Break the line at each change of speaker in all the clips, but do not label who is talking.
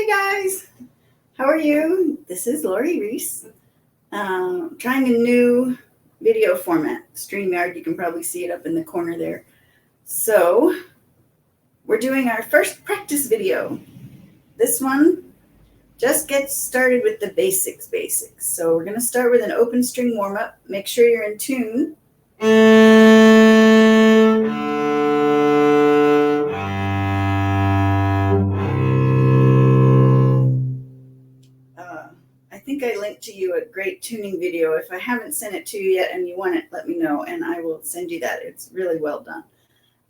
guys, how are you? This is Laurie Reese. Trying a new video format, StreamYard. You can probably see it up in the corner there. So we're doing our first practice video. This one just gets started with the basics. So we're going to start with an open string warm-up. Make sure you're in tune. I think I linked to you a great tuning video. If I haven't sent it to you yet and you want it, let me know and I will send you that. It's really well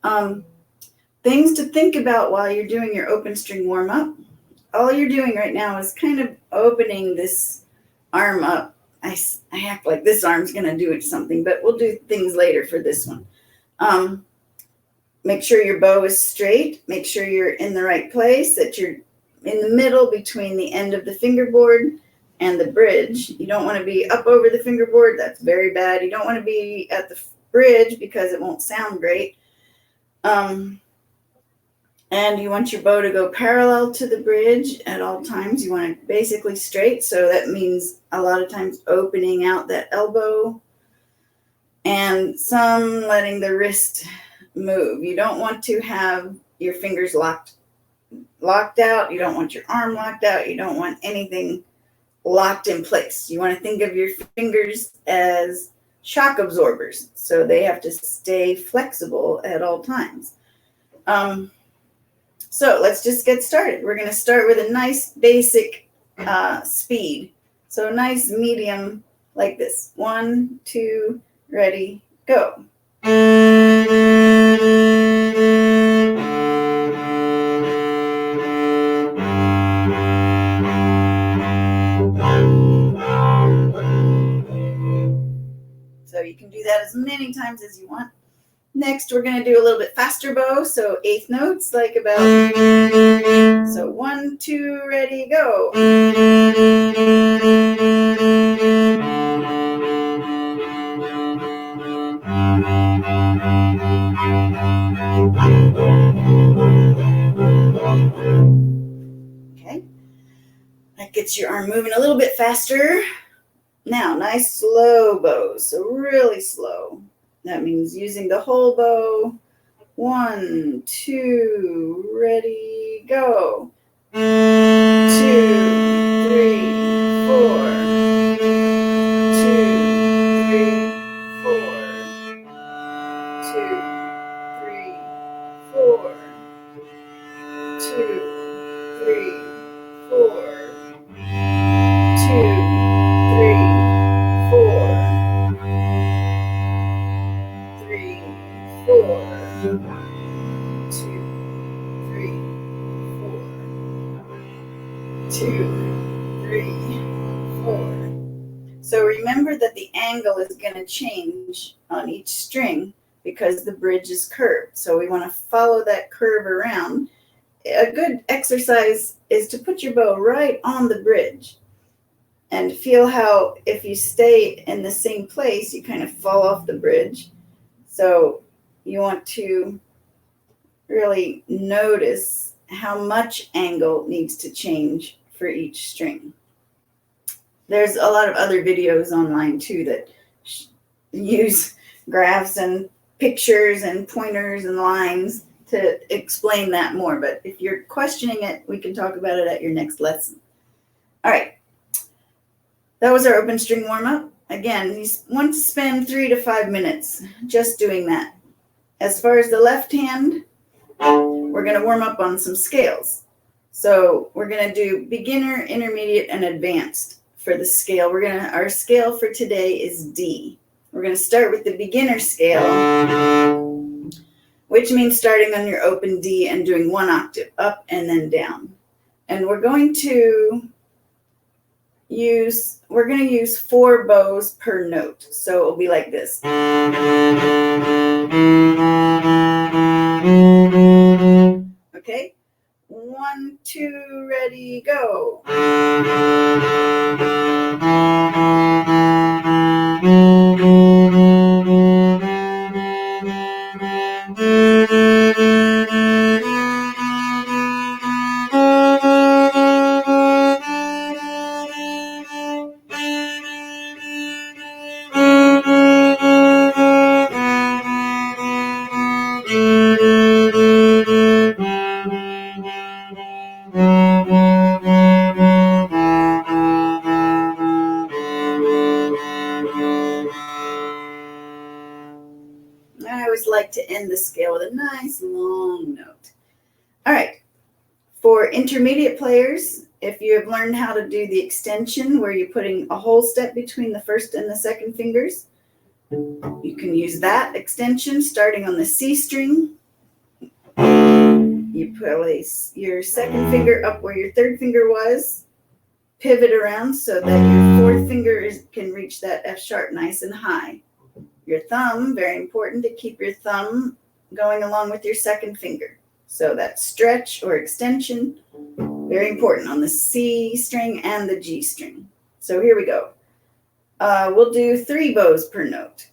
done. Things to think about while you're doing your open string warm-up. All you're doing right now is kind of opening this arm up. I act like this arm's going to do something, but we'll do things later for this one. Make sure your bow is straight. Make sure you're in the right place, that you're in the middle between the end of the fingerboard and the bridge. You don't want to be up over the fingerboard. That's very bad. You don't want to be at the bridge because it won't sound great. And you want your bow to go parallel to the bridge at all times. You want it basically straight. So that means a lot of times opening out that elbow and some letting the wrist move. You don't want to have your fingers locked out. You don't want your arm locked out. You don't want anything locked in place. You want to think of your fingers as shock absorbers. So they have to stay flexible at all times. So let's just get started. We're going to start with a nice basic speed. So nice medium like this. 1, 2, ready, go. So you can do that as many times as you want. Next, we're going to do a little bit faster bow, so eighth notes, like about, so 1, 2, ready, go. Okay, that gets your arm moving a little bit faster. Now, nice slow bows, so really slow. That means using the whole bow. 1, 2, ready, go. 2, 3, 4. 2, 3, 4. 2, 3, 4. 2, 3, 4. 2, 3, 4. 3, 4. 2, 3, 4. 2, 3, 4. So remember that the angle is going to change on each string because the bridge is curved. So we want to follow that curve around. A good exercise is to put your bow right on the bridge and feel how if you stay in the same place, you kind of fall off the bridge. So you want to really notice how much angle needs to change for each string. There's a lot of other videos online too that use graphs and pictures and pointers and lines to explain that more. But if you're questioning it, we can talk about it at your next lesson. All right. That was our open string warm-up. Again, you want to spend 3 to 5 minutes just doing that. As far as the left hand, we're going to warm up on some scales. So we're going to do beginner, intermediate, and advanced for the scale. Our scale for today is D. We're going to start with the beginner scale, which means starting on your open D and doing 1 octave up and then down. And we're going to use 4 bows per note. So it'll be like this. Okay? 1, 2, ready, go. like to end the scale with a nice long note. All right. For intermediate players, if you have learned how to do the extension where you're putting a whole step between the first and the second fingers, you can use that extension starting on the C string. You place your second finger up where your third finger was, pivot around so that your fourth finger can reach that F sharp nice and high. Your thumb, very important to keep your thumb going along with your second finger. So that stretch or extension, very important on the C string and the G string. So here we go. We'll do 3 bows per note.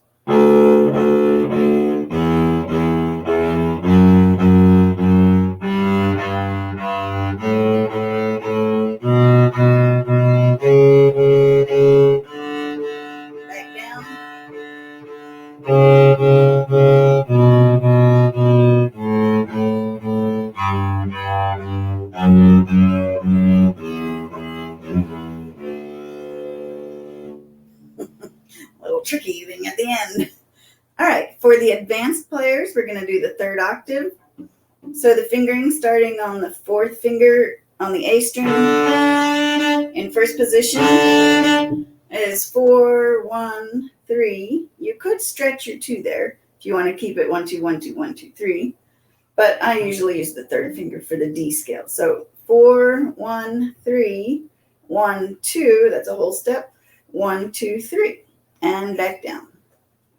Back down. A little tricky thing at the end. All right, for the advanced players, we're going to do the 3rd octave. So the fingering starting on the 4th finger on the A string in first position is 4, 1, 3. You could stretch your 2 there if you want to keep it 1, 2, 1, 2, 1, 2, 3. But I usually use the 3rd finger for the D scale. So 4, 1, 3, 1, 2. That's a whole step. 1, 2, 3. And back down.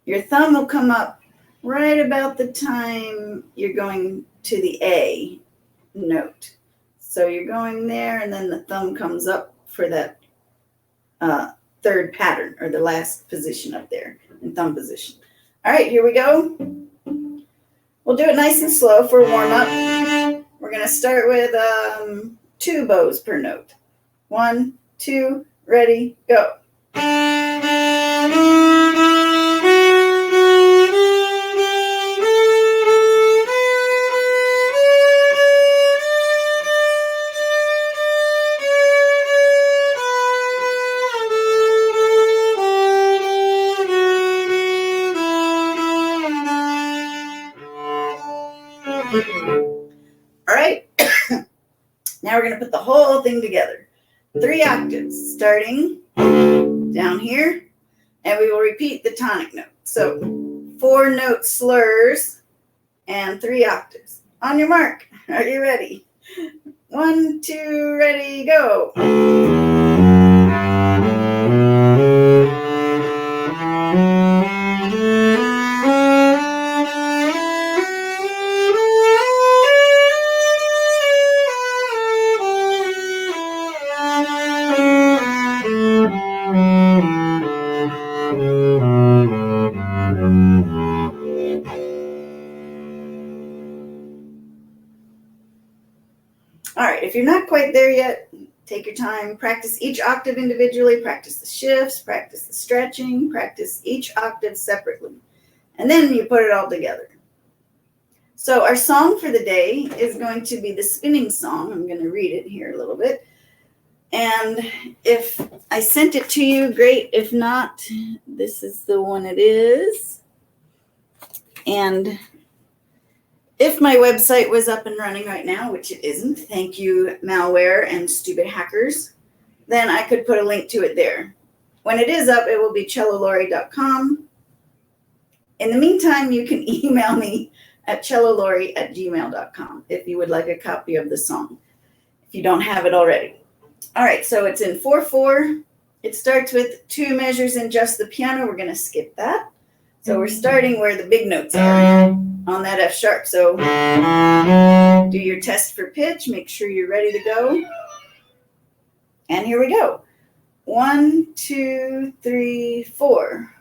Your thumb will come up right about the time you're going to the A note. So you're going there, and then the thumb comes up for that 3rd pattern, or the last position up there in thumb position. All right, here we go. We'll do it nice and slow for warm up. We're going to start with 2 bows per note. 1, 2, ready, go. All right, now we're going to put the whole thing together. 3 octaves, starting down here, and we will repeat the tonic note. So 4 note slurs and 3 octaves. On your mark, are you ready? 1, 2, ready, go. All right, if you're not quite there yet, take your time, practice each octave individually, practice the shifts, practice the stretching, practice each octave separately, and then you put it all together. So our song for the day is going to be the spinning song. I'm going to read it here a little bit. And if I sent it to you, great. If not, this is the one it is. And if my website was up and running right now, which it isn't, thank you, malware and stupid hackers, then I could put a link to it there. When it is up, it will be cellolaurie.com. In the meantime, you can email me at cellolaurie@gmail.com if you would like a copy of the song, if you don't have it already. All right, so it's in 4/4. It starts with 2 measures in just the piano. We're going to skip that. So we're starting where the big notes are on that F sharp. So do your test for pitch. Make sure you're ready to go. And here we go. 1, 2, 3, 4.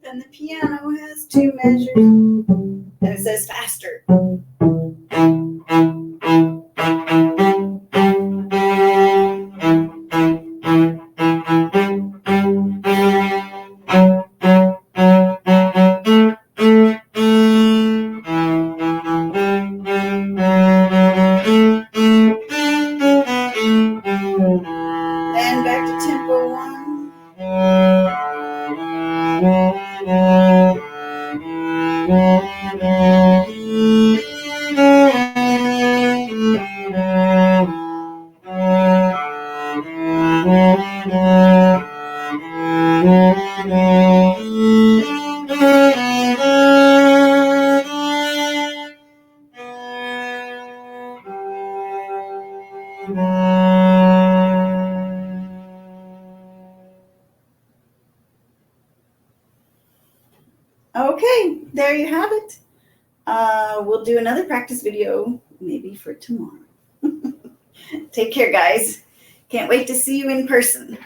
And the piano has 2 measures, and it says faster. And back to tempo 1. Okay, there you have it. We'll do another practice video maybe for tomorrow. Take care, guys. Can't wait to see you in person.